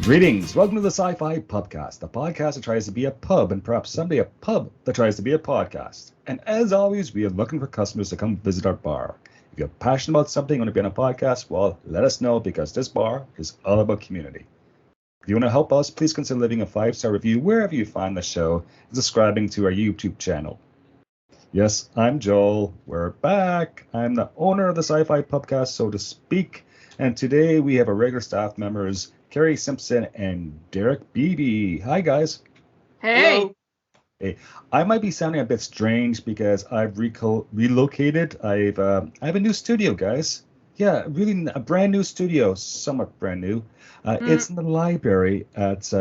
Greetings, welcome to the SciFi Pubcast, the podcast that tries to be a pub and perhaps someday a pub that tries to be a podcast. And as always, we are looking for customers to come visit our bar. If you're passionate about something and want to be on a podcast, well, let us know because this bar is all about community. If you want to help us, please consider leaving a 5-star review wherever you find the show and subscribing to our YouTube channel. Yes, I'm Joel. We're back. I'm the owner of the SciFi Pubcast, so to speak. And today we have our regular staff members, Keri Simpson and Derek Beebe. Hi, guys. Hey. Hello. Hey, I might be sounding a bit strange because I've relocated. I have a new studio, guys. Yeah, really a brand new studio, somewhat brand new. It's in the library at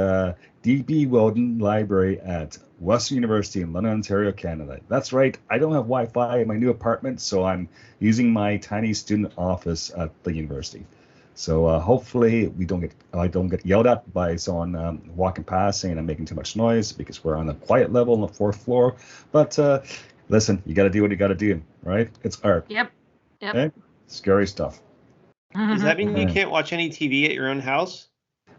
D.B. Weldon Library at Western University in London, Ontario, Canada. That's right. I don't have Wi-Fi in my new apartment, so I'm using my tiny student office at the university. So hopefully I don't get yelled at by someone walking past saying I'm making too much noise because we're on the quiet level on the 4th floor. But listen, you got to do what you got to do, right? It's art. Yep. Okay? Scary stuff. Does that mean you can't watch any TV at your own house?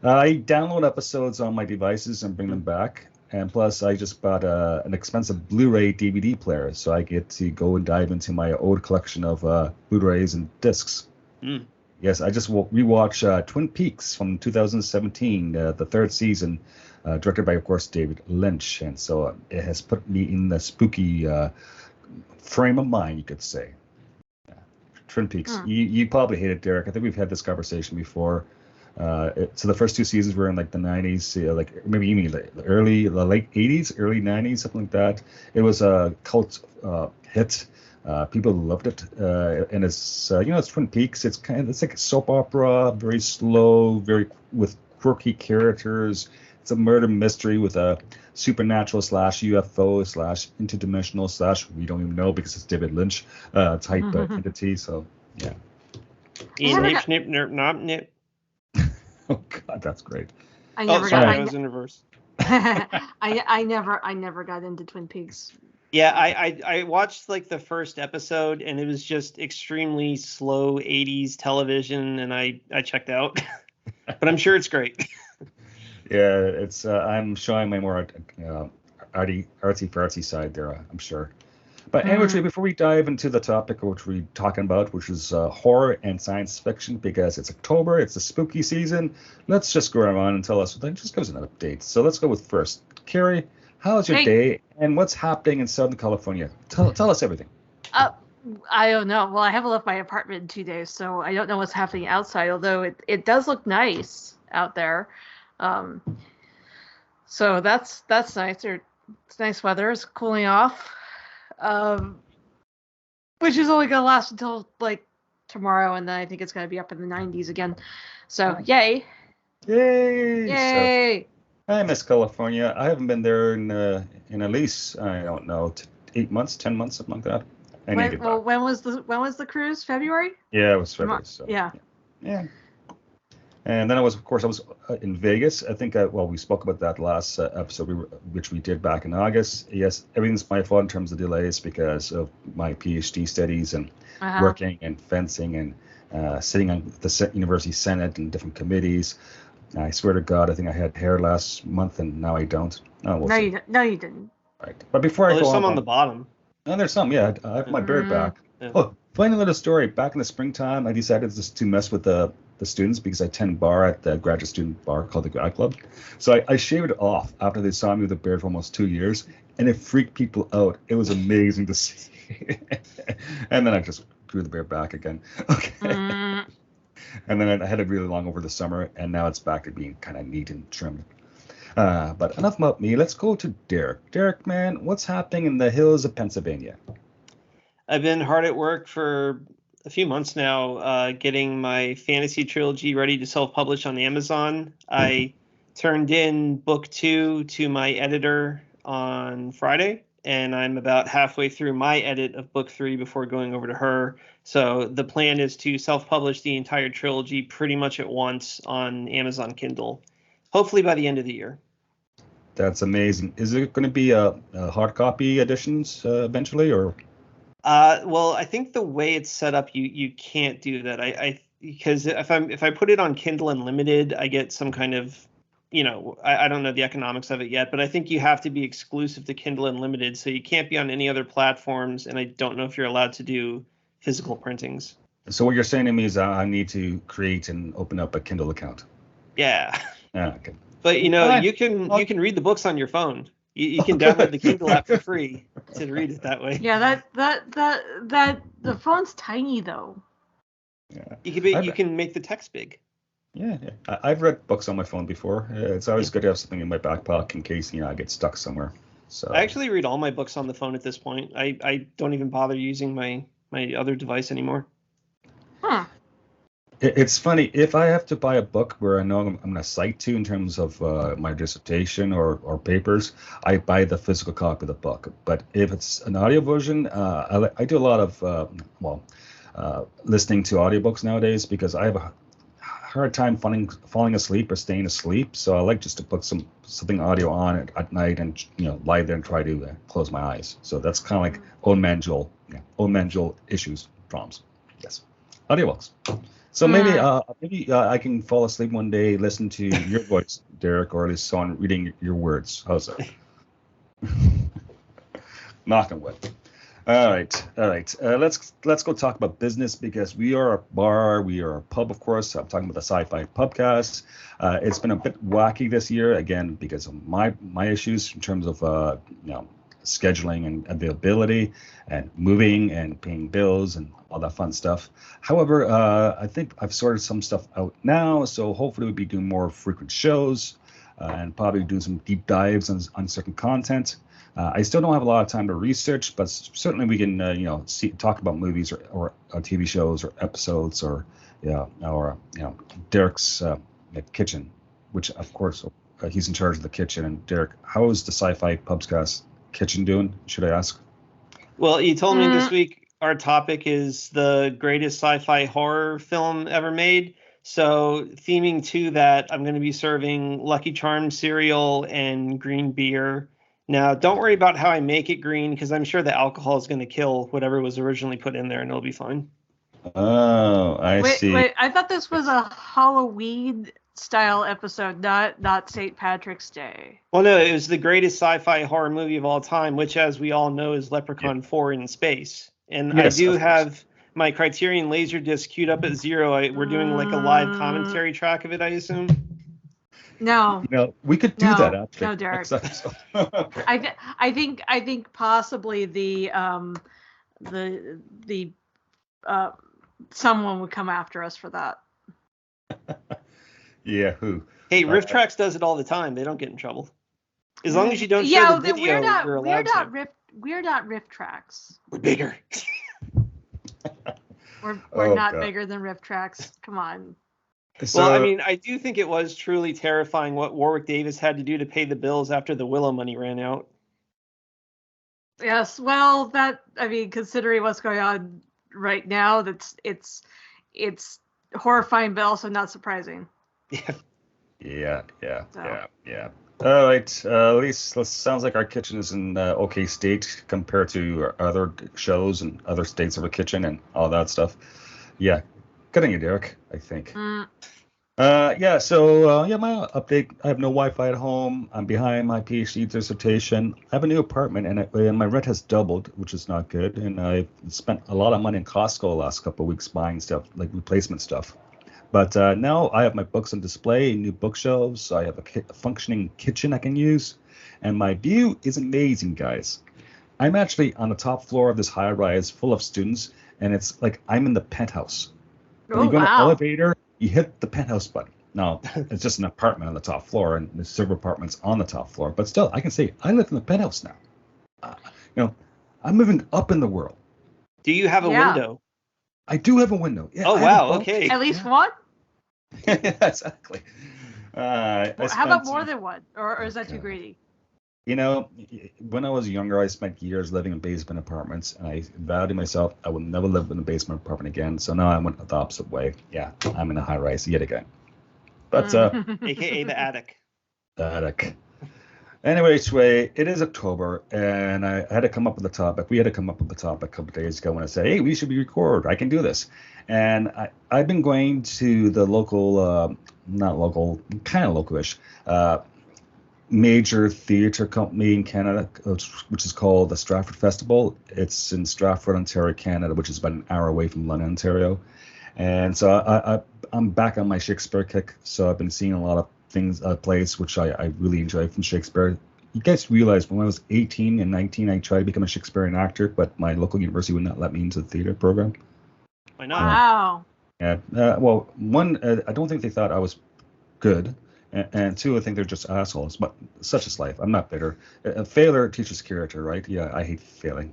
I download episodes on my devices and bring them back. And plus, I just bought an expensive Blu-ray DVD player, so I get to go and dive into my old collection of Blu-rays and discs. Mm. Yes, I just rewatch Twin Peaks from 2017, the 3rd season, directed by, of course, David Lynch. And so it has put me in the spooky frame of mind, you could say. Twin Peaks. You probably hate it, Derek. I think we've had this conversation before. So the first 2 seasons were in like the 90s, like maybe even the late 80s, early 90s, something like that. It was a cult hit. People loved it, and it's it's Twin Peaks. It's like a soap opera, very slow, with quirky characters. It's a murder mystery with a supernatural / UFO / interdimensional / we don't even know because it's David Lynch type entity. So yeah. Nip, nip, nip, nop, nip. Oh God, that's great. I never I was in reverse. I never got into Twin Peaks. Yeah, I watched like the first episode and it was just extremely slow 80s television and I checked out. But I'm sure it's great. Yeah, it's I'm showing my more artsy fartsy side there, I'm sure. But anyway, before we dive into the topic which we're talking about, which is horror and science fiction, because it's October, it's the spooky season, let's just go around and tell us, just give us an update. So let's go with first. Keri, how's your day and what's happening in Southern California? Tell us everything. I don't know. Well, I haven't left my apartment in 2 days, so I don't know what's happening outside, although it does look nice out there. So that's nice. It's nice weather. It's cooling off. Which is only going to last until like tomorrow, and then I think it's going to be up in the 90s again. So, yay. Yay! So, I miss California. I haven't been there in at least, I don't know, 8 months, 10 months, something like that. When was the cruise? February? Yeah, it was February. So, yeah. And then I was in Vegas. I think, we spoke about that last episode, which we did back in August. Yes, everything's my fault in terms of delays because of my PhD studies and working and fencing and sitting on the University Senate and different committees. I swear to God, I think I had hair last month and now I don't. No, you didn't. Right. But before I go there's some on the bottom. Oh, there's some, yeah. I have my beard back. Yeah. Oh, funny little story. Back in the springtime, I decided just to mess with the students because I attend bar at the graduate student bar called the Grad Club. So I shaved it off after they saw me with a beard for almost 2 years, and it freaked people out. It was amazing to see. And then I just grew the beard back again. Okay. And then I had it really long over the summer, and now it's back to being kind of neat and trimmed. But enough about me. Let's go to Derek. Derek, man, what's happening in the hills of Pennsylvania? I've been hard at work for a few months now, getting my fantasy trilogy ready to self-publish on Amazon. I turned in book 2 to my editor on Friday, and I'm about halfway through my edit of book 3 before going over to her. So the plan is to self-publish the entire trilogy pretty much at once on Amazon Kindle, hopefully by the end of the year. That's amazing. Is it going to be a hard copy editions eventually, or? Well, I think the way it's set up, you can't do that. I because if I put it on Kindle Unlimited, I get some kind of, I don't know the economics of it yet, but I think you have to be exclusive to Kindle Unlimited, so you can't be on any other platforms, and I don't know if you're allowed to do physical printings. So what you're saying to me is I need to create and open up a Kindle account. Yeah. Okay. But you can read the books on your phone. You can download the Kindle app for free to read it that way. Yeah, that the phone's tiny though. Yeah. You can make the text big. Yeah. I've read books on my phone before. It's always good to have something in my back pocket in case I get stuck somewhere. So I actually read all my books on the phone at this point. I don't even bother using my other device anymore. Huh. It's funny, if I have to buy a book where I know I'm going to cite to in terms of my dissertation or papers, I buy the physical copy of the book. But if it's an audio version, I do a lot of listening to audiobooks nowadays because I have a hard time falling asleep or staying asleep. So I like just to put something audio on at night and lie there and try to close my eyes. So that's kind of like old man Joel issues, problems. Yes, audiobooks. So maybe I can fall asleep one day, listen to your voice, Derek, or at least someone reading your words. How's that? Knock on wood. All right. Let's go talk about business because we are a bar, we are a pub, of course. I'm talking about the SciFi Pubcast. It's been a bit wacky this year again because of my issues in terms of scheduling and availability and moving and paying bills and all that fun stuff. However, I think I've sorted some stuff out now, so hopefully we'll be doing more frequent shows and probably do some deep dives on certain content. I still don't have a lot of time to research, but certainly we can talk about movies or TV shows or episodes or Derek's kitchen, which of course he's in charge of the kitchen. And Derek, how is the SciFi Pubcast kitchen doing, should I ask? Well, you told me this week our topic is the greatest sci-fi horror film ever made. So theming to that, I'm going to be serving Lucky Charms cereal and green beer. Now, don't worry about how I make it green because I'm sure the alcohol is going to kill whatever was originally put in there and it'll be fine. Oh, I see. Wait, I thought this was a Halloween style episode, not St. Patrick's Day. Well, no, it was the greatest sci-fi horror movie of all time, which, as we all know, is Leprechaun 4 in space. And yes, I do have my Criterion Laserdisc queued up at 0. We're doing like a live commentary track of it, I assume. No. We could do that after. No, Derek. I think possibly the someone would come after us for that. Yeah, who? Hey, Riff Tracks does it all the time. They don't get in trouble. As long as you don't show the video, you're allowed to. We're not Riff Tracks. We're bigger. We're not bigger than Riff Tracks. Come on. So, well, I mean, I do think it was truly terrifying what Warwick Davis had to do to pay the bills after the Willow money ran out. Yes, well, considering what's going on right now, it's horrifying, but also not surprising. Yeah. All right. At least it sounds like our kitchen is in okay state compared to other shows and other states of our kitchen and all that stuff. Yeah. Good on you, Derek, I think. My update. I have no Wi-Fi at home. I'm behind my PhD dissertation. I have a new apartment, and my rent has doubled, which is not good. And I've spent a lot of money in Costco the last couple of weeks buying stuff, like replacement stuff. But now I have my books on display, new bookshelves. I have a functioning kitchen I can use. And my view is amazing, guys. I'm actually on the top floor of this high-rise full of students, and it's like I'm in the penthouse. When you go in an elevator, you hit the penthouse button. Now, it's just an apartment on the top floor, and there's several apartments on the top floor. But still, I can say I live in the penthouse now. I'm moving up in the world. Do you have a window? I do have a window. Yeah, wow. Okay. At least one? Yeah, exactly. How about more than one? Or is that too greedy? When I was younger, I spent years living in basement apartments, and I vowed to myself I would never live in a basement apartment again. So now I went the opposite way. Yeah, I'm in a high rise yet again. But AKA the attic. The attic. Anyway, Sway, it is October, and I had to come up with a topic. We had to come up with a topic a couple of days ago when I said, hey, we should record. I can do this. And I've been going to the local, not local, kind of localish, major theatre company in Canada, which is called the Stratford Festival. It's in Stratford, Ontario, Canada, which is about an hour away from London, Ontario. And so I'm back on my Shakespeare kick. So I've been seeing a lot of things, plays, which I really enjoy from Shakespeare. You guys realize when I was 18 and 19, I tried to become a Shakespearean actor, but my local university would not let me into the theater program. Why not? Wow. Yeah. Well, one, I don't think they thought I was good. And two, I think they're just assholes. But such is life. I'm not bitter. Failure teaches character, right? Yeah, I hate failing.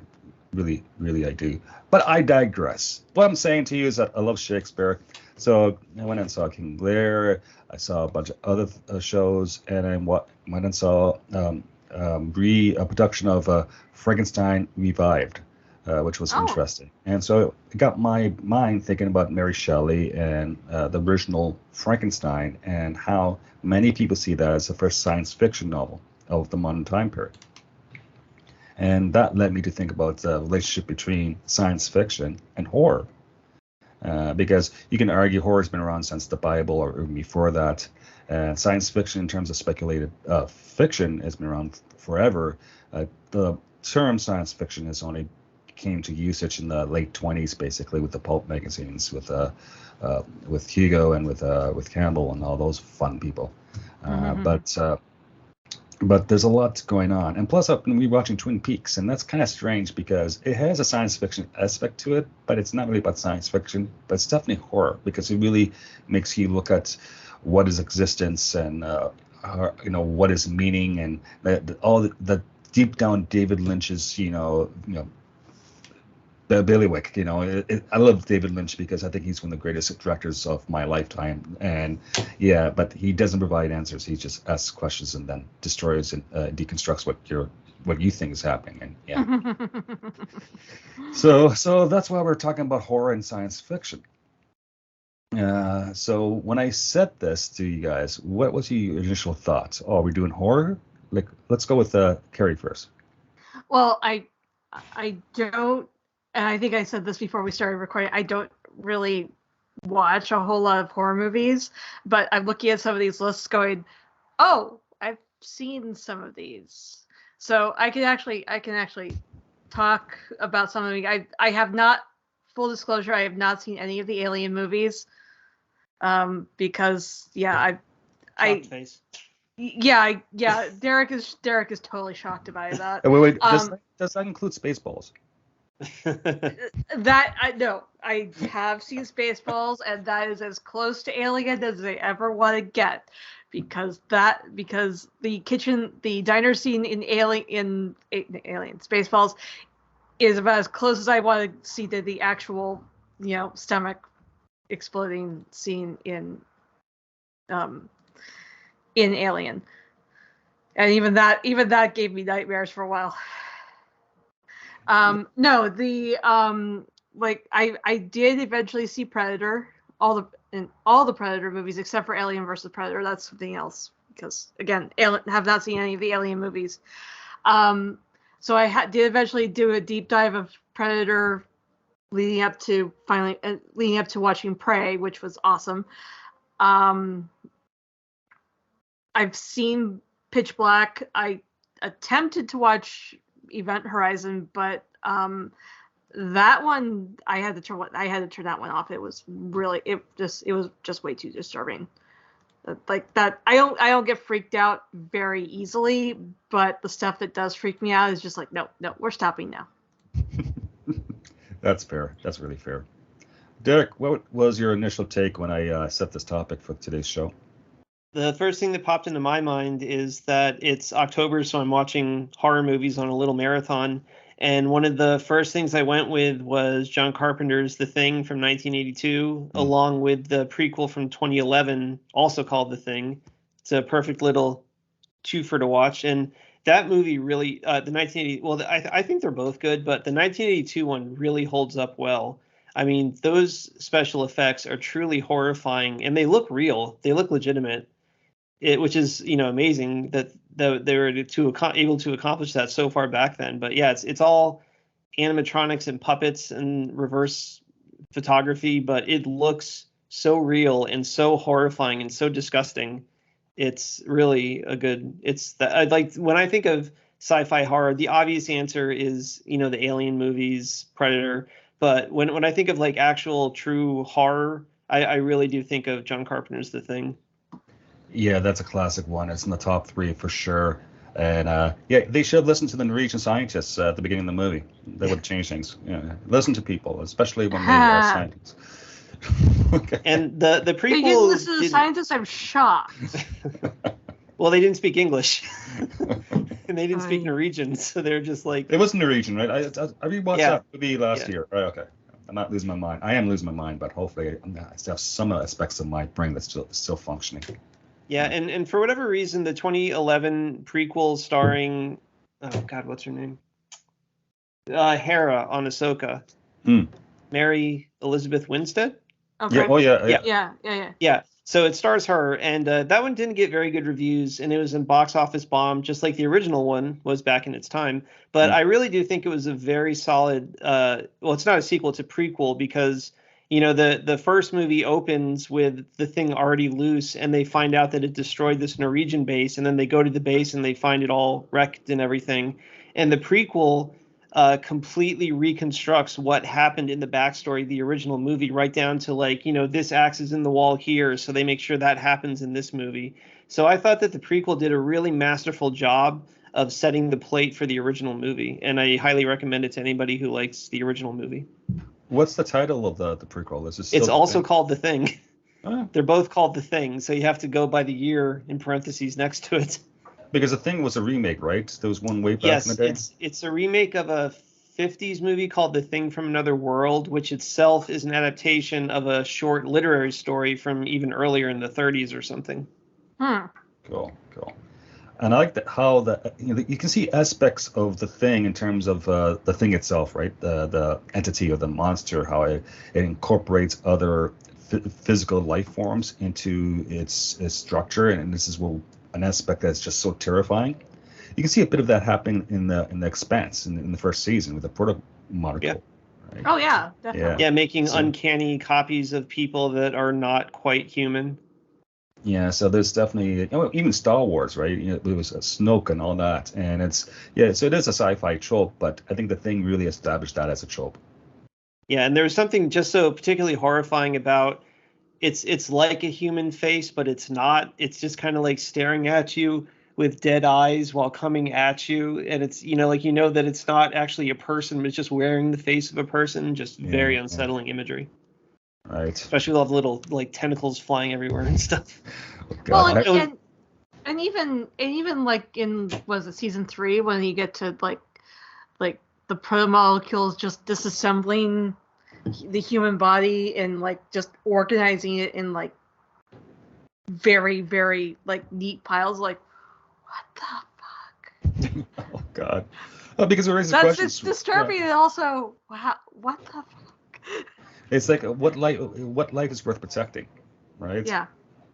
Really, really, I do. But I digress. What I'm saying to you is that I love Shakespeare. So I went and saw King Lear. I saw a bunch of other shows, and I went and saw a production of Frankenstein Revived, which was interesting. And so it got my mind thinking about Mary Shelley and the original Frankenstein and how many people see that as the first science fiction novel of the modern time period. And that led me to think about the relationship between science fiction and horror. Because you can argue horror's been around since the Bible or before that. Science fiction, in terms of speculative fiction, has been around forever. The term science fiction has only came to usage in the late 20s, basically, with the pulp magazines, with Hugo and with Campbell and all those fun people. But there's a lot going on. And plus, I've been rewatching Twin Peaks, and that's kind of strange because it has a science fiction aspect to it, but it's not really about science fiction, but it's definitely horror because it really makes you look at what is existence and, what is meaning and all the deep down David Lynch's, the bailiwick. I love David Lynch because I think he's one of the greatest directors of my lifetime. And yeah, but he doesn't provide answers. He just asks questions and then destroys and deconstructs what you think is happening. And yeah, so that's why we're talking about horror and science fiction. So when I said this to you guys, what was your initial thoughts? Oh, are we doing horror? Like, let's go with Keri first. Well, I don't, and I think I said this before we started recording, I don't really watch a whole lot of horror movies, but I'm looking at some of these lists going, oh, I've seen some of these. So I can actually talk about some of them. I have not, full disclosure, I have not seen any of the Alien movies. Because Derek is totally shocked about that. Wait, does that include Spaceballs? That I have seen Spaceballs, and that is as close to Alien as I ever want to get, because the diner scene in Alien Spaceballs is about as close as I want to see to the actual stomach exploding scene in Alien, and even that gave me nightmares for a while. I did eventually see Predator, all the Predator movies except for Alien versus Predator. That's something else because again, have not seen any of the Alien movies. So I did eventually do a deep dive of Predator, leading up to watching Prey, which was awesome. I've seen Pitch Black. I attempted to watch Event Horizon, but that one I had to turn that one off. It was just way too disturbing. Like that, I don't get freaked out very easily, but the stuff that does freak me out is just like, no, we're stopping now. That's fair. That's really fair. Derek, what was your initial take when I set this topic for today's show? The first thing that popped into my mind is that it's October, so I'm watching horror movies on a little marathon. And one of the first things I went with was John Carpenter's The Thing from 1982, along with the prequel from 2011, also called The Thing. It's a perfect little twofer to watch. And that movie really, the 1980, well, I think they're both good, but the 1982 one really holds up well. I mean, those special effects are truly horrifying, and they look real. They look legitimate. which is amazing that they were able to accomplish that so far back then. But yeah, it's all animatronics and puppets and reverse photography, but it looks so real and so horrifying and so disgusting. It's really when I think of sci-fi horror, the obvious answer is the Alien movies, Predator. But when I think of like actual true horror, I really do think of John Carpenter's The Thing. Yeah, that's a classic one. It's in the top 3 for sure. And they should listen to the Norwegian scientists at the beginning of the movie. They would change things. Yeah. Listen to people, especially when they are scientists. Okay. And the prequel. They didn't listen to the scientists. I'm shocked. Well, they didn't speak English, and they didn't speak Norwegian, so they're just like. It was Norwegian, right? I rewatched that movie last year. Right, okay. I'm not losing my mind. I am losing my mind, but hopefully I still have some aspects of my brain that's still functioning. Yeah, and for whatever reason, the 2011 prequel starring, oh God, what's her name? Hera on Ahsoka. Mary Elizabeth Winstead? Okay. Yeah. Oh, yeah. Yeah. So it stars her, and that one didn't get very good reviews, and it was a box office bomb, just like the original one was back in its time. But I really do think it was a very solid. Well, it's not a sequel; it's a prequel because the first movie opens with the thing already loose, and they find out that it destroyed this Norwegian base, and then they go to the base and they find it all wrecked and everything. And the prequel completely reconstructs what happened in the backstory of the original movie, right down to like, this axe is in the wall here, so they make sure that happens in this movie. So I thought that the prequel did a really masterful job of setting the plate for the original movie, and I highly recommend it to anybody who likes the original movie. What's the title of the prequel? It's also called The Thing. Oh. They're both called The Thing, so you have to go by the year in parentheses next to it. Because The Thing was a remake, right? There was one way back in the day? Yes, it's a remake of a 50s movie called The Thing from Another World, which itself is an adaptation of a short literary story from even earlier in the 30s or something. Cool. And I like how you can see aspects of The Thing in terms of the thing itself, right? The entity of the monster, how it incorporates other physical life forms into its structure, and this is an aspect that's just so terrifying. You can see a bit of that happening in the Expanse in the first season with the proto-monocle. Yeah. Right? Oh yeah, definitely. Yeah, making uncanny copies of people that are not quite human. Yeah, so there's definitely even Star Wars, right? It was Snoke and all that, and so it is a sci-fi trope, but I think The Thing really established that as a trope. Yeah, and there's something just so particularly horrifying about it's like a human face, but it's not. It's just kind of like staring at you with dead eyes while coming at you, and it's that it's not actually a person, but it's just wearing the face of a person. Just very unsettling imagery. Right. Especially with all the little like tentacles flying everywhere and stuff. Well, and even like in season 3 when you get to like the proto-molecules just disassembling the human body and like just organizing it in like very, very like neat piles, like what the fuck? Oh God. Because it raises questions. It's disturbing and also what the fuck? It's like what life is worth protecting, right? Yeah.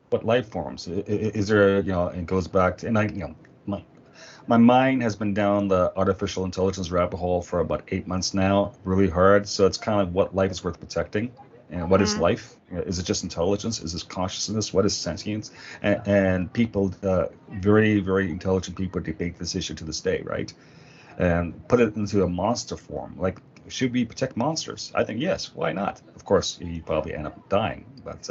What life forms is there? It goes back to, and my mind has been down the artificial intelligence rabbit hole for about 8 months now, really hard. So it's kind of what life is worth protecting, and what is life? Is it just intelligence? Is this consciousness? What is sentience? And people, very, very intelligent people, debate this issue to this day, right? And put it into a monster form, like. Should we protect monsters? I think yes. Why not? Of course, you probably end up dying. But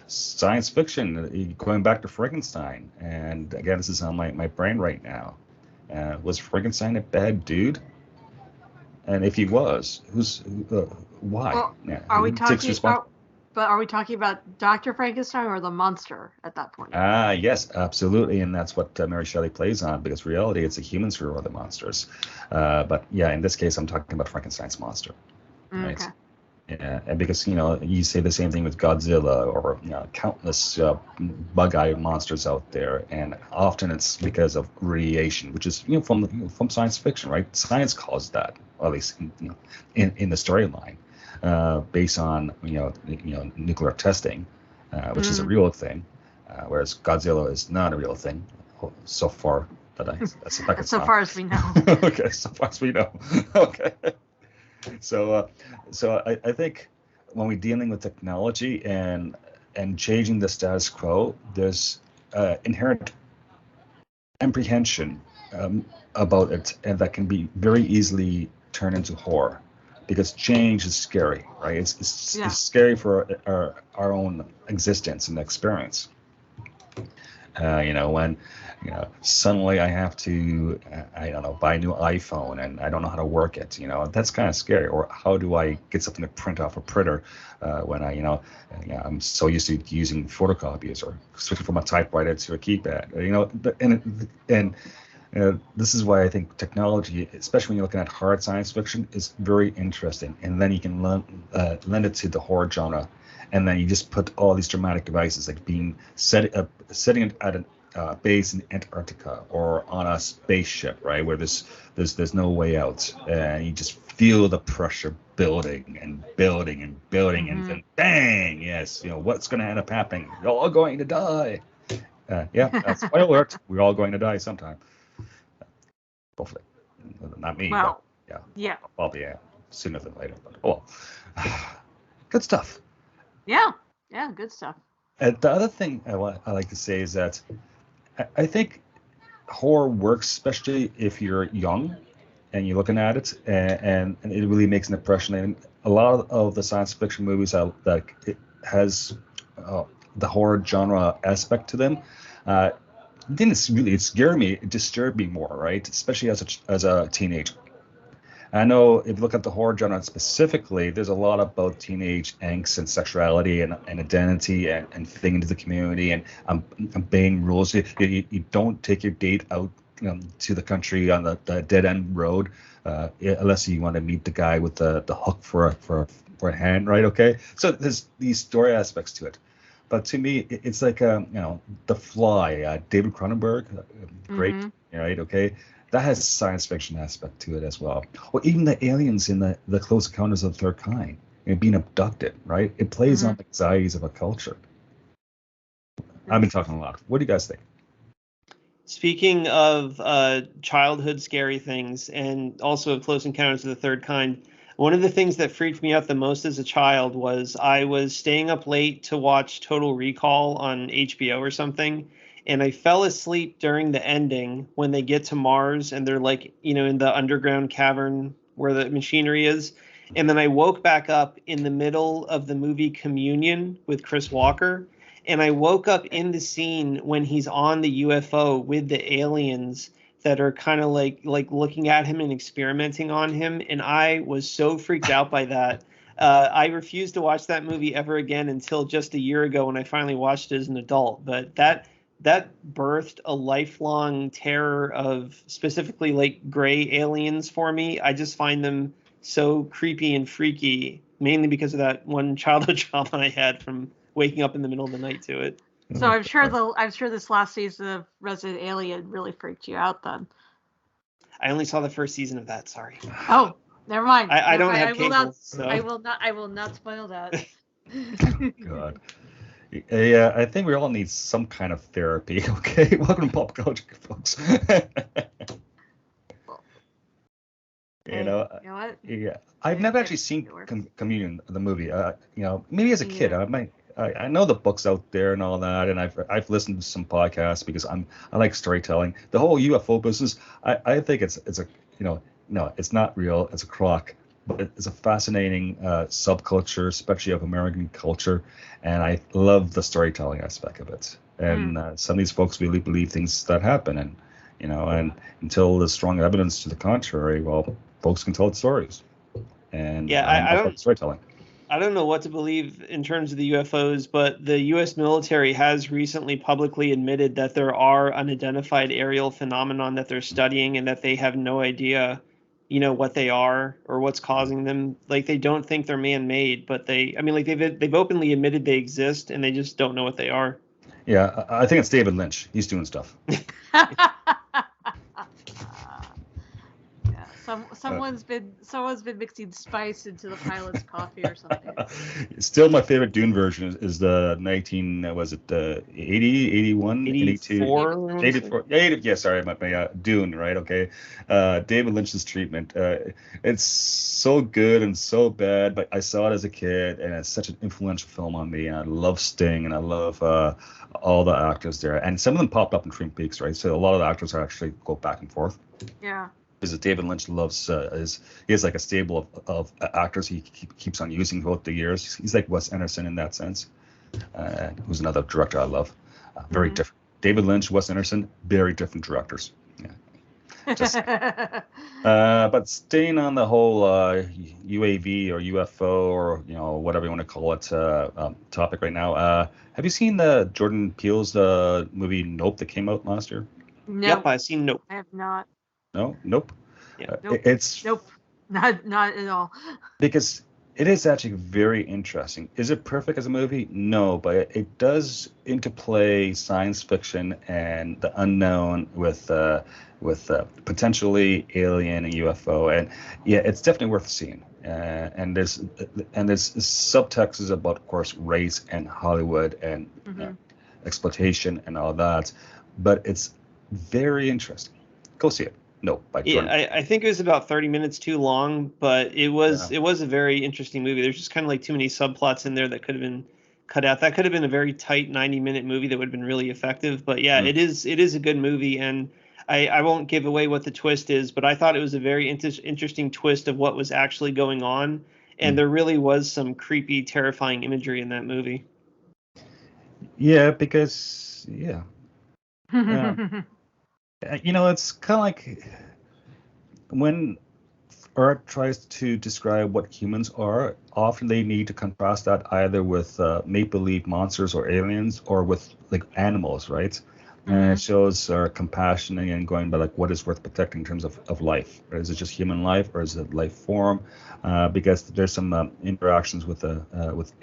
science fiction, going back to Frankenstein. And again, this is on my brain right now. Was Frankenstein a bad dude? And if he was, why? Well, are we talking about? But are we talking about Dr. Frankenstein or the monster at that point? Yes, absolutely. And that's what Mary Shelley plays on, because reality, it's the humans who are the monsters. But yeah, in this case, I'm talking about Frankenstein's monster. Right? Okay. Yeah, and because, you say the same thing with Godzilla or countless bug-eye monsters out there. And often it's because of radiation, which is, from science fiction, right? Science caused that, or at least, in the storyline. Based on nuclear testing, which is a real thing, whereas Godzilla is not a real thing so far that I suspect it's so not. far as we know. Okay, so far as we know. Okay. So I think when we're dealing with technology and changing the status quo, there's inherent apprehension about it, and that can be very easily turned into horror, because change is scary, right? It's scary for our own existence and experience. When suddenly I have to I don't know, buy a new iPhone and I don't know how to work it. That's kind of scary. Or how do I get something to print off a printer when I'm so used to using photocopiers, or switching from a typewriter to a keypad. This is why I think technology, especially when you're looking at hard science fiction, is very interesting. And then you can lend it to the horror genre. And then you just put all these dramatic devices, like setting it at a base in Antarctica or on a spaceship, right, where there's no way out, and you just feel the pressure building and building and building, and then bang, yes, what's going to end up happening? You're all going to die. That's spoiler alert. We're all going to die sometime. Hopefully, not me. Wow. But yeah. I'll be sooner than later. But good stuff. Yeah, good stuff. And the other thing I like to say is that I think horror works, especially if you're young and you're looking at it, and it really makes an impression. And a lot of the science fiction movies that it has the horror genre aspect to them, didn't really scare me. It disturbed me more, right? Especially as a teenager. I know if you look at the horror genre specifically, there's a lot about teenage angst and sexuality and identity and fitting into the community and obeying rules. You don't take your date out to the country on the dead end road unless you want to meet the guy with the hook for a hand, right? Okay, so there's these story aspects to it. But to me, it's like The Fly, David Cronenberg, great, right? Okay. That has a science fiction aspect to it as well. Or even the aliens in the Close Encounters of the Third Kind, being abducted, right? It plays on the anxieties of a culture. I've been talking a lot. What do you guys think? Speaking of childhood scary things, and also of Close Encounters of the Third Kind, one of the things that freaked me out the most as a child was I was staying up late to watch Total Recall on HBO or something. And I fell asleep during the ending when they get to Mars and they're like, in the underground cavern where the machinery is. And then I woke back up in the middle of the movie Communion with Chris Walker. And I woke up in the scene when he's on the UFO with the aliens that are kind of like looking at him and experimenting on him. And I was so freaked out by that. I refused to watch that movie ever again until just a year ago when I finally watched it as an adult. But that birthed a lifelong terror of specifically like gray aliens for me. I just find them so creepy and freaky, mainly because of that one childhood trauma I had from waking up in the middle of the night to it. So I'm sure this last season of Resident Alien really freaked you out then. I only saw the first season of that. Sorry. Oh, never mind. I don't have cable. I will not spoil that. God. Yeah, I think we all need some kind of therapy. Okay, welcome to Pop Culture, folks. You know what? Yeah, I've never actually seen Communion, the movie. Maybe as a kid, I know the books out there and all that, and I've listened to some podcasts because I like storytelling. The whole UFO business, I think it's it's not real. It's a crock. But it's a fascinating subculture, especially of American culture, and I love the storytelling aspect of it. And some of these folks really believe things that happen, and and until there's strong evidence to the contrary, well, folks can tell stories. And I don't storytelling. I don't know what to believe in terms of the UFOs, but the U.S. military has recently publicly admitted that there are unidentified aerial phenomenon that they're studying, and that they have no idea what they are or what's causing them. Like, they don't think they're man-made, but they've openly admitted they exist, and they just don't know what they are. Yeah, I think it's David Lynch. He's doing stuff. Someone's been mixing spice into the pilot's coffee or something. Still, my favorite Dune version is the 19, was it 80, 81, 82? 84. 84. Yeah, sorry, my Dune, right? Okay. David Lynch's treatment. It's so good and so bad, but I saw it as a kid, and it's such an influential film on me. And I love Sting, and I love all the actors there. And some of them popped up in Twin Peaks, right? So a lot of the actors are actually go back and forth. Yeah. Because David Lynch loves he has like a stable of actors he keeps on using throughout the years. He's like Wes Anderson in that sense, who's another director I love. Very different. David Lynch, Wes Anderson, very different directors. Yeah. Just, but staying on the whole UAV or UFO or whatever you want to call it topic right now. Have you seen the Jordan Peele's movie Nope that came out last year? No. Yep, I've seen Nope. I have not. No, nope. Yeah. Nope. It's Nope. Not at all. Because it is actually very interesting. Is it perfect as a movie? No, but it does interplay science fiction and the unknown with potentially alien and UFO, and yeah, it's definitely worth seeing. And there's subtexts about, of course, race and Hollywood and exploitation and all that, but it's very interesting. Go see it. No, by Jordan. I think it was about 30 minutes too long, but it was a very interesting movie. There's just kind of like too many subplots in there that could have been cut out. That could have been a very tight 90-minute movie that would have been really effective. But yeah, it is a good movie, and I won't give away what the twist is, but I thought it was a very interesting twist of what was actually going on, and there really was some creepy, terrifying imagery in that movie. Yeah, because it's kind of like when art tries to describe what humans are, often they need to contrast that either with make-believe monsters or aliens or with like animals, right? And it shows our compassion and going by like what is worth protecting in terms of life. Right? Is it just human life or is it life form? Because there's some interactions with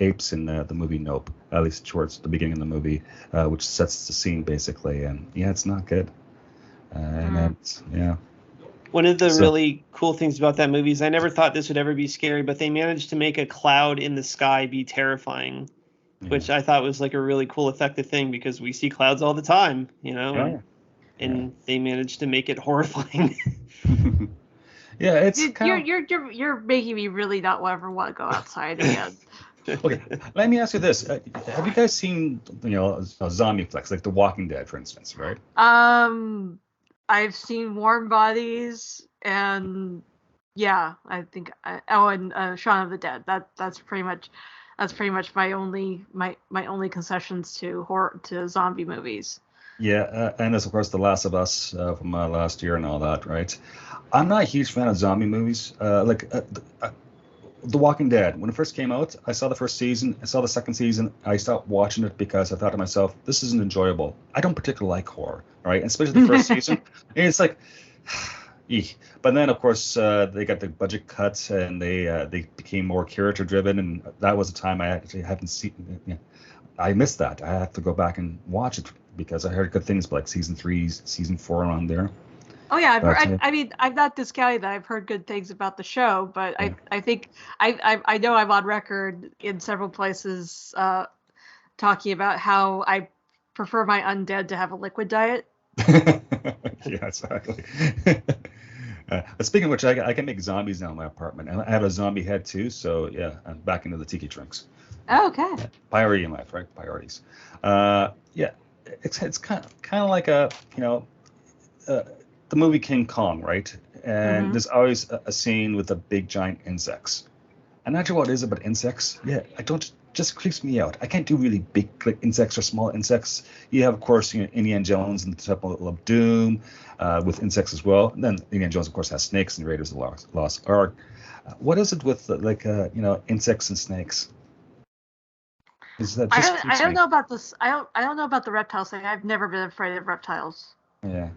apes in the movie Nope, at least towards the beginning of the movie, which sets the scene basically. And yeah, it's not good. One of the really cool things about that movie is I never thought this would ever be scary, but they managed to make a cloud in the sky be terrifying, which I thought was like a really cool, effective thing because we see clouds all the time, and they managed to make it horrifying. Yeah, it's you're making me really not ever want to go outside again. Okay, let me ask you this: have you guys seen zombie flicks like The Walking Dead, for instance, right? I've seen Warm Bodies and I think and Shaun of the Dead. That's pretty much my only concessions to zombie movies. Yeah, and there's of course The Last of Us from last year and all that, right? I'm not a huge fan of zombie movies. The Walking Dead, when it first came out, I saw the first season, I saw the second season, I stopped watching it because I thought to myself, this isn't enjoyable. I don't particularly like horror, right? And especially the first season. And it's like, eek. But then, of course, they got the budget cuts and they became more character-driven, and that was a time I actually haven't seen. I missed that. I have to go back and watch it because I heard good things about like season 3, season 4 around there. Oh yeah, I'm not discounting that. I've heard good things about the show, but I think I know I'm on record in several places talking about how I prefer my undead to have a liquid diet. Yeah, exactly. Speaking of which, I can make zombies now in my apartment, and I have a zombie head too. So yeah, I'm back into the tiki drinks. Oh, okay. Priority in life, right? Priorities. It's kind of like the movie King Kong, right? And there's always a scene with the big giant insects. I'm not sure what it is about insects. Yeah, just creeps me out. I can't do really big insects or small insects. You have, of course, Indiana Jones and the Temple of Doom with insects as well. And then Indiana Jones, of course, has snakes and Raiders of the Lost Ark. What is it with insects and snakes? Is that just I don't know about this. I don't know about the reptile thing. I've never been afraid of reptiles. Yeah.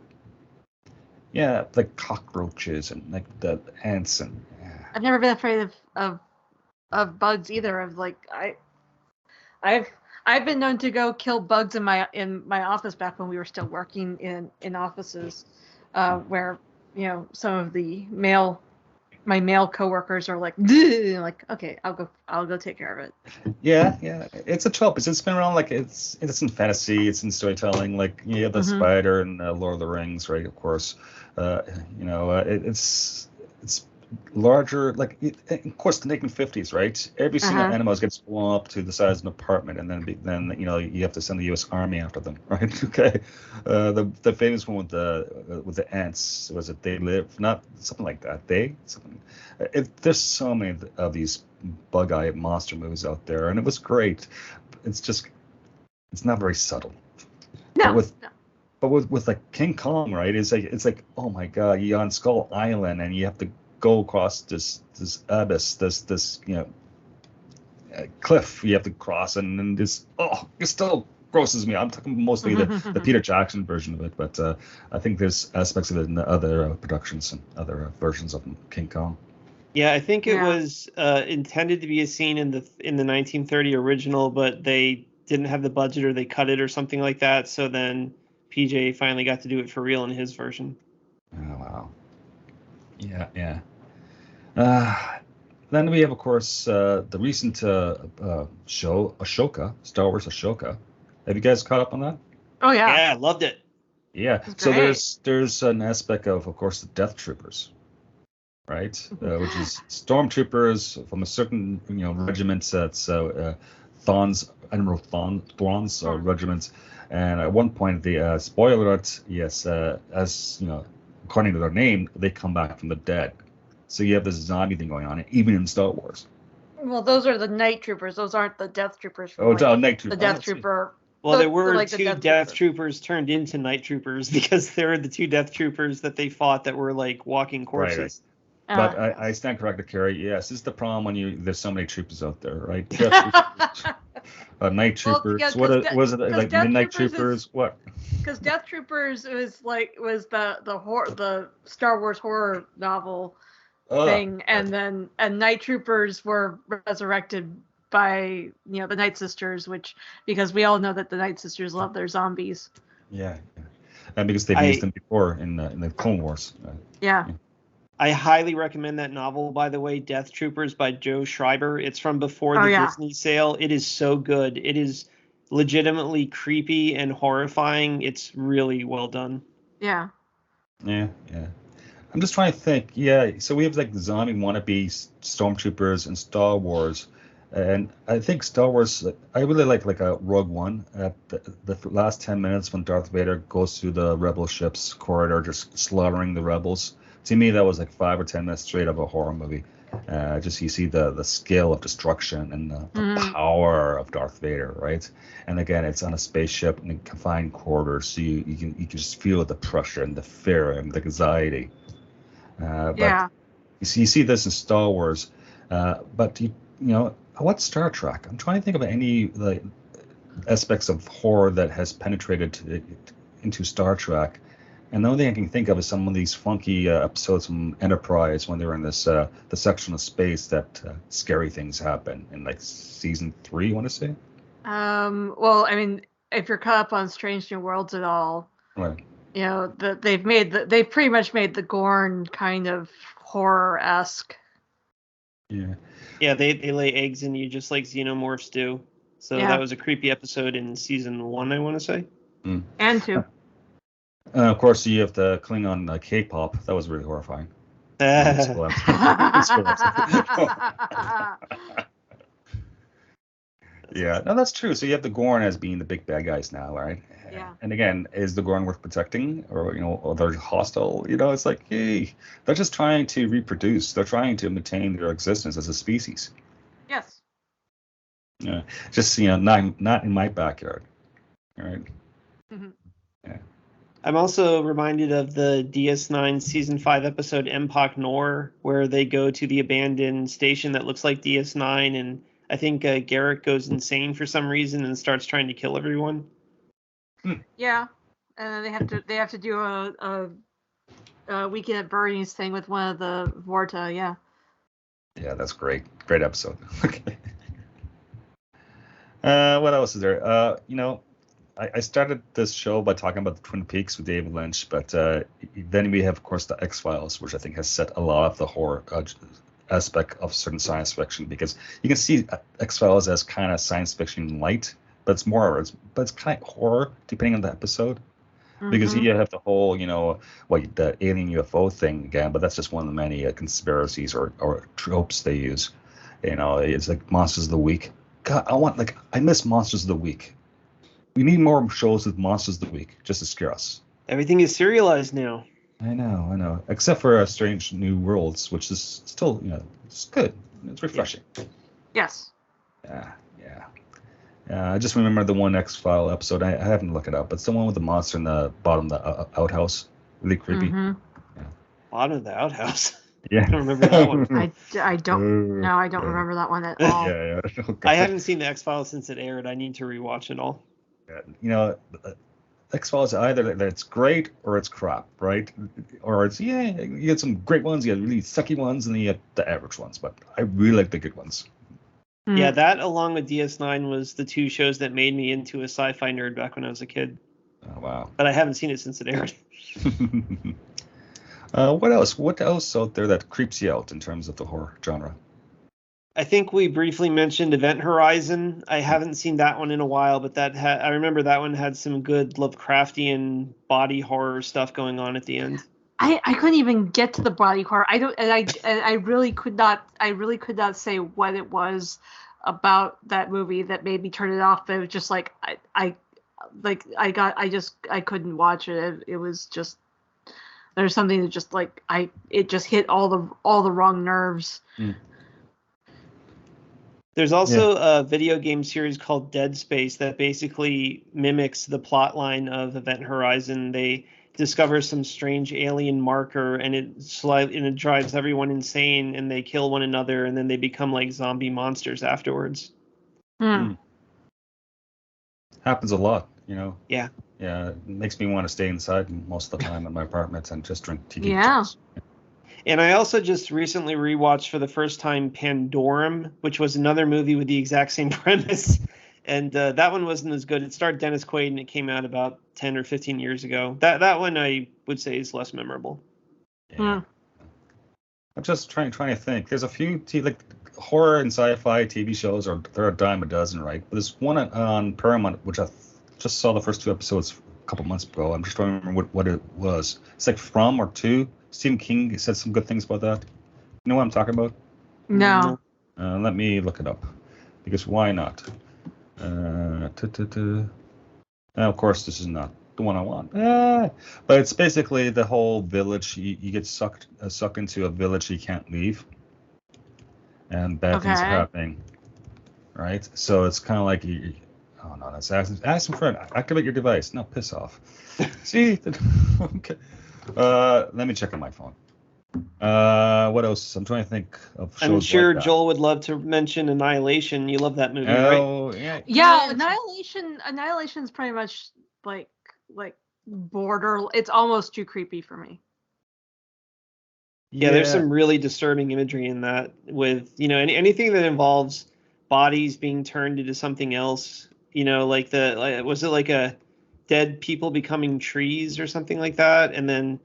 Yeah, like cockroaches and like the ants and. Yeah. I've never been afraid of bugs either. I've been known to go kill bugs in my office back when we were still working in offices, where some of my male coworkers are like, "Bleh," like, okay, I'll go take care of it. Yeah, it's a trope. It's been around, like it's in fantasy, it's in storytelling. Like you have the spider and Lord of the Rings, right? Of course, it's larger. Like of course, the 1950s, right? Every single animal gets blown up to the size of an apartment, and then you have to send the U.S. Army after them, right? Okay, the famous one with the ants, was it They Live? Not something like that. There's so many of these bug-eyed monster movies out there, and it was great. It's not very subtle. No. But with like King Kong, right? It's like oh my God, you're on Skull Island and you have to go across this abyss, this cliff you have to cross, and then it still grosses me out. I'm talking mostly the Peter Jackson version of it, but I think there's aspects of it in the other productions and other versions of King Kong. Yeah, I think it was intended to be a scene in the 1930 original, but they didn't have the budget, or they cut it or something like that. So then PJ finally got to do it for real in his version. Oh wow. Yeah. Then we have, of course, the recent show, Ashoka, Star Wars Ashoka. Have you guys caught up on that? Oh yeah. Yeah, I loved it. Yeah. So there's an aspect of course, the Death Troopers, right? Which is stormtroopers from a certain regiment that's Admiral Thrawn's regiment. And at one point, the spoiler alert, yes, as according to their name, they come back from the dead. So you have this zombie thing going on, even in Star Wars. Well, those are the Night Troopers. Those aren't the Death Troopers. Night Troopers. The Death Trooper. Well, there were two Death Troopers turned into Night Troopers, because there were the two Death Troopers that they fought that were like walking corpses. Right. But I stand corrected, Keri. Yes, this is the problem when there's so many troopers out there, right? Night Troopers. Well, was it like Midnight Troopers? What? Because Death Troopers was the Star Wars horror novel thing, and Night Troopers were resurrected by the Night Sisters, because we all know that the Night Sisters love their zombies. Yeah. And because they've used them before in the Clone Wars. Yeah. I highly recommend that novel, by the way, Death Troopers by Joe Schreiber. It's from before the Disney sale. It is so good. It is legitimately creepy and horrifying. It's really well done. Yeah. Yeah. I'm just trying to think. Yeah, so we have like the zombie wannabe stormtroopers in Star Wars. And I think Star Wars, I really like a Rogue One at the last 10 minutes when Darth Vader goes through the rebel ship's corridor, just slaughtering the rebels. To me, that was like 5 or 10 minutes straight of a horror movie. Just you see the scale of destruction and the power of Darth Vader, right? And again, it's on a spaceship in confined quarters, so you can just feel the pressure and the fear and the anxiety. But you see this in Star Wars, but what Star Trek? I'm trying to think of any aspects of horror that has penetrated into Star Trek. And the only thing I can think of is some of these funky episodes from Enterprise when they were in this the section of space that scary things happen in like season 3, I want to say. Well, I mean, if you're caught up on Strange New Worlds at all, right? They've pretty much made the Gorn kind of horror-esque. Yeah. Yeah, they lay eggs in you just like xenomorphs do. So that was a creepy episode in season 1, I want to say. And 2. Of course, you have the Klingon K-pop. That was really horrifying. Yeah, no, that's true. So you have the Gorn as being the big bad guys now, right? Yeah. And again, is the Gorn worth protecting, or they're hostile? It's like, hey, they're just trying to reproduce. They're trying to maintain their existence as a species. Yes. Yeah, just not in my backyard. All right. Mm-hmm. Yeah. I'm also reminded of the DS9 season 5 episode Empok Nor, where they go to the abandoned station that looks like DS9, and I think Garrick goes insane for some reason and starts trying to kill everyone. Yeah, and then they have to do a Weekend at Bernie's thing with one of the Vorta. Yeah. Yeah, that's great. Great episode. Okay. What else is there? I started this show by talking about the Twin Peaks with David Lynch, but then we have, of course, the X-Files, which I think has set a lot of the horror aspect of certain science fiction, because you can see X-Files as kind of science fiction light, but it's kind of horror depending on the episode. Because you have the whole, the alien UFO thing again, but that's just one of the many conspiracies or tropes they use. It's like Monsters of the Week. God, I miss Monsters of the Week. We need more shows with Monsters of the Week just to scare us. Everything is serialized now. I know. Except for Strange New Worlds, which is still, it's good. It's refreshing. Yes. Yeah. I just remember the one X-File episode. I haven't looked it up, but it's the one with the monster in the bottom of the outhouse. Really creepy. Mm-hmm. Yeah. Bottom of the outhouse. Yeah. I don't remember that one. I don't. No, I don't remember that one at all. Yeah. Oh, I haven't seen the X-Files since it aired. I need to rewatch it all. X-Files either that it's great or it's crap, right? Or it's you get some great ones, you get really sucky ones, and then you get the average ones. But I really like the good ones. Yeah, that along with DS9 was the two shows that made me into a sci-fi nerd back when I was a kid. Oh wow! But I haven't seen it since it aired. What else? What else out there that creeps you out in terms of the horror genre? I think we briefly mentioned Event Horizon. I haven't seen that one in a while, but I remember that one had some good Lovecraftian body horror stuff going on at the end. I couldn't even get to the body horror. I really could not say what it was about that movie that made me turn it off. But it was just like I couldn't watch it. It was just there's something that just it just hit all the wrong nerves. There's also a video game series called Dead Space that basically mimics the plot line of Event Horizon. They discover some strange alien marker, and it drives everyone insane, and they kill one another, and then they become like zombie monsters afterwards. Happens a lot, Yeah. Yeah, it makes me want to stay inside most of the time in my apartment and just drink tiki. Yeah. And I also just recently rewatched for the first time Pandorum, which was another movie with the exact same premise. And that one wasn't as good. It starred Dennis Quaid, and it came out about 10 or 15 years ago. That one I would say is less memorable. Yeah. I'm just trying to think. There's a few horror and sci-fi TV shows, they're a dime a dozen, right? But there's one on Paramount, which I just saw the first two episodes a couple months ago. I'm just trying to remember what it was. It's like From or Two. Stephen King said some good things about that. You know what I'm talking about? No. Let me look it up. Because why not? Of course, this is not the one I want. But it's basically the whole village. You get sucked into a village you can't leave. And bad things are happening. Right? So it's kind of like oh no, that's ask a friend. Activate your device. No, piss off. See? Okay. Let me check on my phone. What else? I'm trying to think of shows. I'm sure like Joel would love to mention Annihilation. You love that movie, right? Yeah, Annihilation's pretty much like border. It's almost too creepy for me. Yeah, there's some really disturbing imagery in that with, anything that involves bodies being turned into something else, was it like a dead people becoming trees or something like that? And then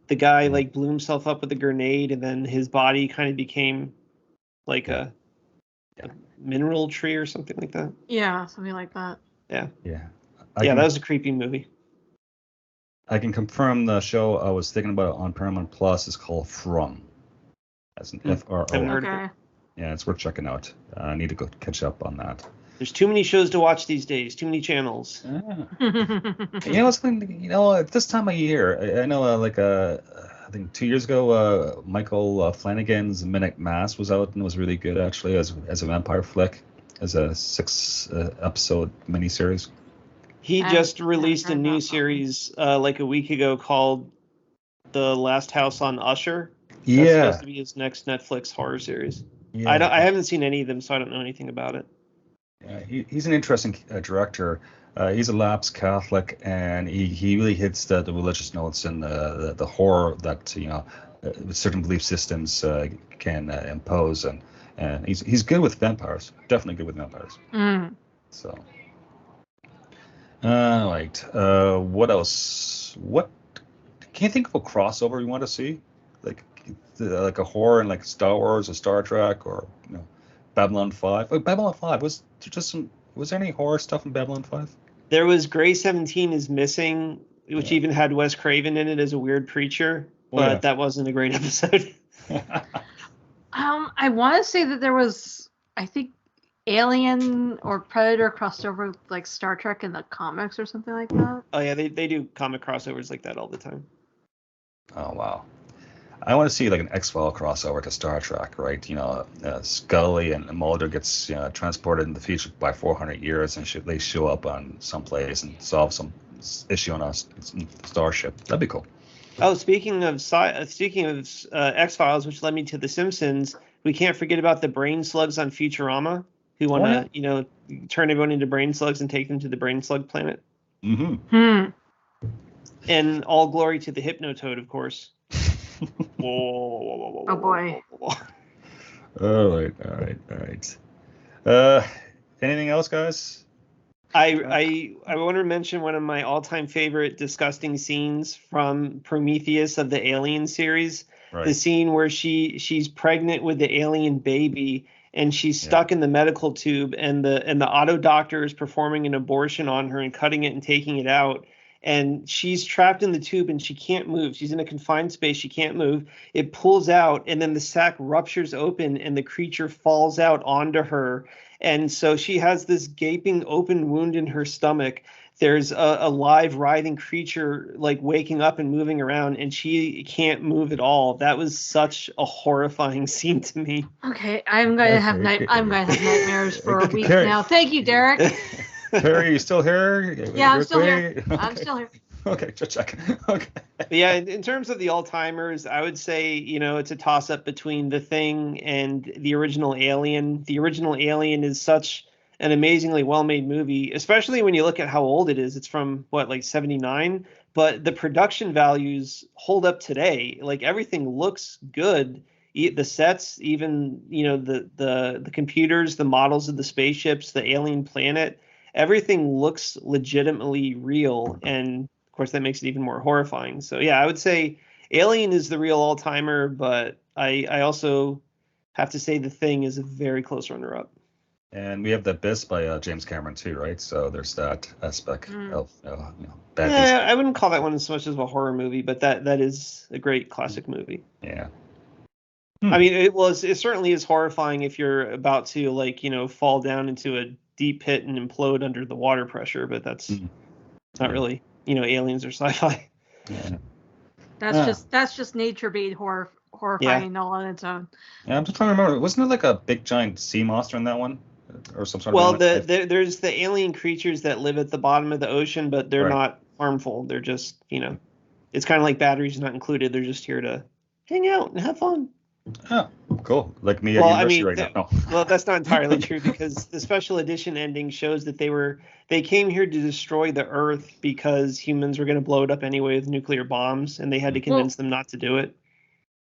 the guy blew himself up with a grenade, and then his body kind of became like a mineral tree or something like that. Yeah, something like that. Yeah. Yeah. That was a creepy movie. I can confirm the show I was thinking about on Paramount Plus is called From. As an FRO. Okay. Yeah, it's worth checking out. I need to go catch up on that. There's too many shows to watch these days. Too many channels. Something. At this time of year, I know. I think 2 years ago, Michael Flanagan's Midnight Mass was out and was really good actually as a vampire flick, as a 6-episode miniseries. He just released a new series like a week ago called The Last House on Usher. That's supposed to be his next Netflix horror series. Yeah. I haven't seen any of them, so I don't know anything about it. Yeah, he's an interesting director. He's a lapsed Catholic, and he really hits the religious notes and the horror that certain belief systems can impose, and he's good with vampires. Definitely good with vampires. Mm. So. Right. What else? What can you think of a crossover you want to see? Like like a horror in like Star Wars or Star Trek or Babylon 5. Oh, Babylon 5 was there just some was there any horror stuff in Babylon 5? There was Gray 17 is Missing, which Yeah. even had Wes Craven in it as a weird preacher, Oh but yeah. that wasn't a great episode. I want to say that there was, I think, Alien or Predator crossed over with like Star Trek in the comics or something like that. Oh yeah, they do comic crossovers like that all the time. Oh wow. I want to see like an X-File crossover to Star Trek, right? Scully and Mulder gets transported in the future by 400 years, and they show up on some place and solve some issue on a starship. That'd be cool. Oh, speaking of X-Files, which led me to The Simpsons, we can't forget about the brain slugs on Futurama, who want to, turn everyone into brain slugs and take them to the brain slug planet. Mm-hmm. And all glory to the Hypnotoad, of course. Oh boy. All right. Anything else, guys? I want to mention one of my all-time favorite disgusting scenes from Prometheus of the Alien series. Right. The scene where she's pregnant with the alien baby and she's stuck in the medical tube and the auto doctor is performing an abortion on her and cutting it and taking it out. And she's trapped in the tube and she can't move. She's in a confined space. She can't move. It pulls out and then the sac ruptures open and the creature falls out onto her. And so she has this gaping open wound in her stomach. There's a live writhing creature like waking up and moving around and she can't move at all. That was such a horrifying scene to me. Okay, I'm going to have nightmares for a week now. Thank you, Derek. Keri, you still here? Yeah, I'm still here. Okay. I'm still here. Okay, just checking. Okay. But yeah, in terms of the all-timers, I would say, it's a toss-up between The Thing and the original Alien. The original Alien is such an amazingly well-made movie, especially when you look at how old it is. It's from, like 79? But the production values hold up today. Like, everything looks good. The sets, even, the computers, the models of the spaceships, the alien planet, everything looks legitimately real, and of course that makes it even more horrifying. So yeah, I would say Alien is the real all-timer, but I also have to say The Thing is a very close runner-up. And we have The Abyss by James Cameron too, right? So there's that aspect of bad. Yeah, I wouldn't call that one as much as a horror movie, but that is a great classic movie. Yeah. I mean, it certainly is horrifying if you're about to fall down into a deep pit and implode under the water pressure, but that's not really aliens or sci-fi. Yeah. That's just nature being horrifying all on its own. Yeah, I'm just trying to remember. Wasn't there like a big giant sea monster in that one, or some sort of? Well, there's the alien creatures that live at the bottom of the ocean, but they're not harmful. They're just it's kind of like Batteries Not Included. They're just here to hang out and have fun. Oh, cool. Like me at university right now. Well, that's not entirely true because the special edition ending shows that they came here to destroy the Earth because humans were going to blow it up anyway with nuclear bombs, and they had to convince them not to do it.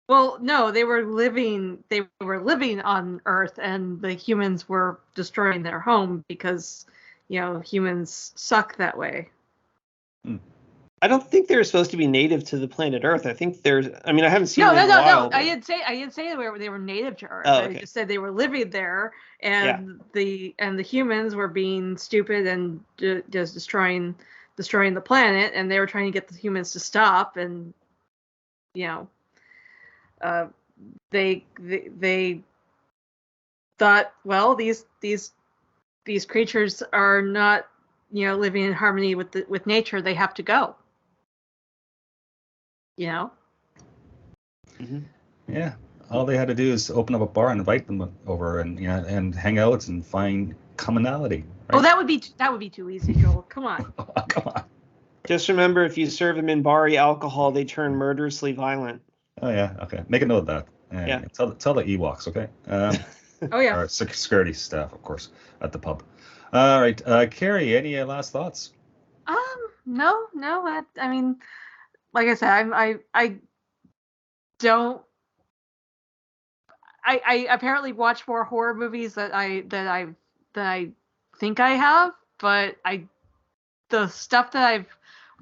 Well, no, they were living on Earth, and the humans were destroying their home because humans suck that way. I don't think they're supposed to be native to the planet Earth. I think I haven't seen them in a while. No. I didn't say they were native to Earth. Oh, okay. I just said they were living there, and the humans were being stupid and just destroying the planet, and they were trying to get the humans to stop, and they thought, well, these creatures are not living in harmony with nature. They have to go. Mm-hmm. Yeah, all they had to do is open up a bar and invite them over and hang out and find commonality. Right? Oh, that would be too easy, Joel. Come on. Come on. Just remember, if you serve them Minbari alcohol, they turn murderously violent. Oh yeah, okay. Make a note of that. Yeah. Tell the Ewoks, okay? Oh yeah. Our security staff, of course, at the pub. All right, Keri, any last thoughts? No. I mean, like I said, I don't. I apparently watch more horror movies that I think I have, but I the stuff that I've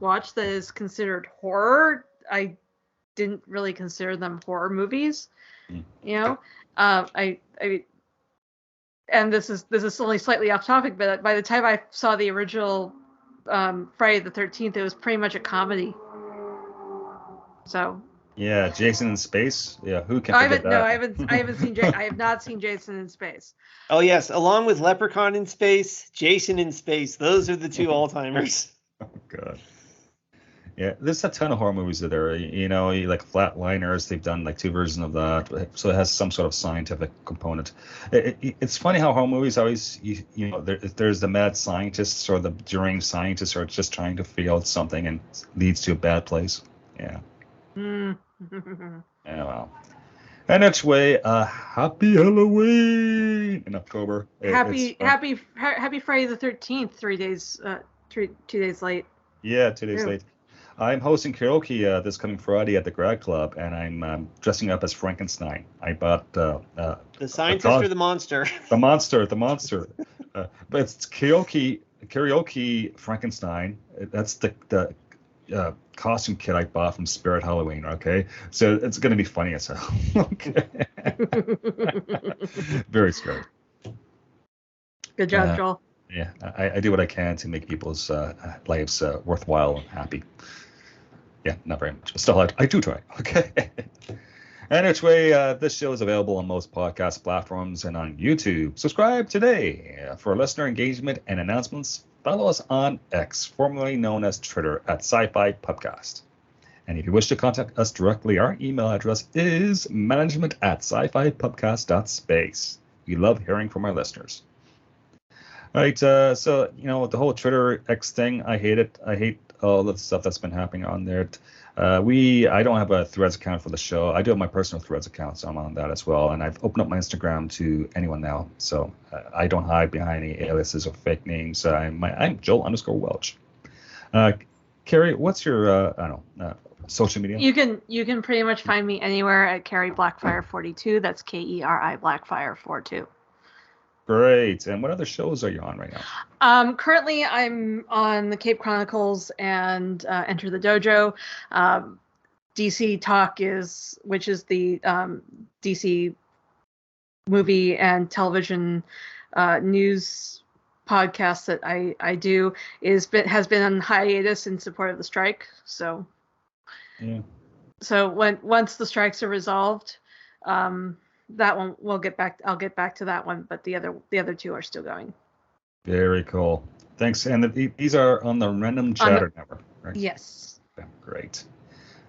watched that is considered horror, I didn't really consider them horror movies. You know, I and this is only slightly off topic, but by the time I saw the original Friday the 13th, it was pretty much a comedy. So. Yeah, Jason in Space. Yeah, who can forget that? No, I haven't seen. I have not seen Jason in Space. Oh yes, along with Leprechaun in Space, Jason in Space. Those are the two all-timers. Oh God. Yeah, there's a ton of horror movies that are, like Flatliners. They've done like 2 versions of that, so it has some sort of scientific component. It's funny how horror movies always, there's the mad scientists or the deranged scientists who are just trying to figure out something and leads to a bad place. Yeah. Yeah, well. And that's way, happy Halloween in October. Happy Friday the 13th. 2 days late. Yeah, 2 days late. I'm hosting karaoke this coming Friday at the Grad Club, and I'm dressing up as Frankenstein. I bought the scientist or the monster. The monster. But it's karaoke Frankenstein. That's the costume kit I bought from Spirit Halloween. Okay, so it's gonna be funny as hell. Okay, very scary. Good job, Joel. Yeah, I do what I can to make people's lives worthwhile and happy. Yeah, not very much, but still, I do try. Okay. Anyway, this show is available on most podcast platforms and on YouTube. Subscribe today. For listener engagement and announcements, follow us on X, formerly known as Twitter, at SciFi Pubcast. And if you wish to contact us directly, our email address is management@scifipubcast.space. We love hearing from our listeners. All right, so, the whole Twitter X thing, I hate it. I hate all the stuff that's been happening on there. I don't have a Threads account for the show. I do have my personal Threads account, so I'm on that as well. And I've opened up my Instagram to anyone now, so I don't hide behind any aliases or fake names. I'm Joel_Welch. Keri, what's your social media? You can pretty much find me anywhere at Keri Blackfire42. That's KERI Blackfire42. Great. And what other shows are you on right now? Currently, I'm on the Cape Chronicles and Enter the Dojo. DC Talk which is the DC movie and television news podcast that I do, has been on hiatus in support of the strike. So, yeah. So once the strikes are resolved, that one I'll get back to that one, but the other two are still going. Very cool. Thanks. And these are on the Random Chatter Network, right? Yes. Yeah, great.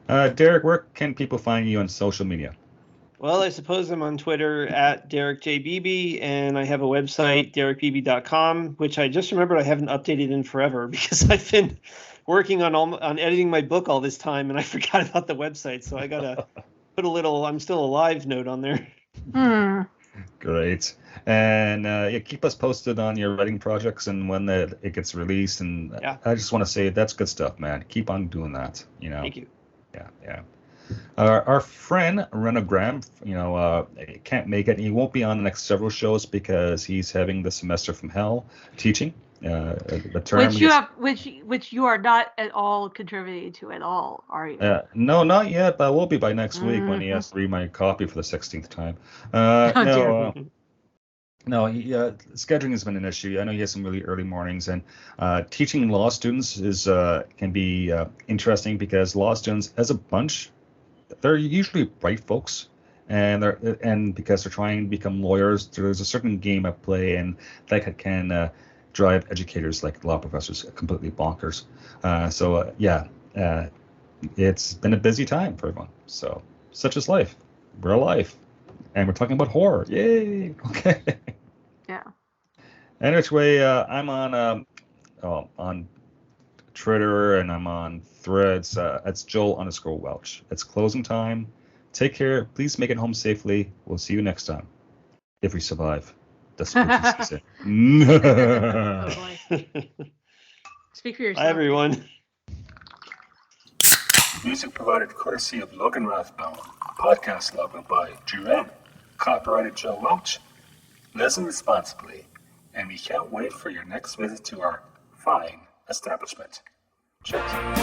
Derek, where can people find you on social media? Well, I suppose I'm on Twitter at DerekJBB, and I have a website, DerekBB.com, which I just remembered I haven't updated in forever because I've been working on editing my book all this time, and I forgot about the website, so I gotta put a little "I'm still alive" note on there. Great. And keep us posted on your writing projects and when it gets released. And I just want to say that's good stuff, man. Keep on doing that. Thank you. Yeah. Our friend Rena Graham, can't make it. He won't be on the next several shows because he's having the semester from hell teaching. The term which you are not at all contributing to at all, are you? No, not yet, but I will be by next week when he has to read my copy for the 16th time. Scheduling has been an issue. I know he has some really early mornings, and teaching law students can be interesting because law students, as a bunch, they're usually bright folks, and because they're trying to become lawyers, there's a certain game at play, and that can drive educators like law professors completely bonkers. It's been a busy time for everyone. So such is life. We're alive, and we're talking about horror. Yay! Okay. Yeah. Anyway, I'm on Twitter and I'm on Threads. It's Joel_Welch. It's closing time. Take care. Please make it home safely. We'll see you next time, if we survive the spooky season. Oh boy. Speak for yourself. Hi, everyone. Music provided courtesy of Logan Rathbone. Podcast logo by Jea Rhee. Copyrighted Joe Welch. Listen responsibly, and we can't wait for your next visit to our fine establishment. Cheers.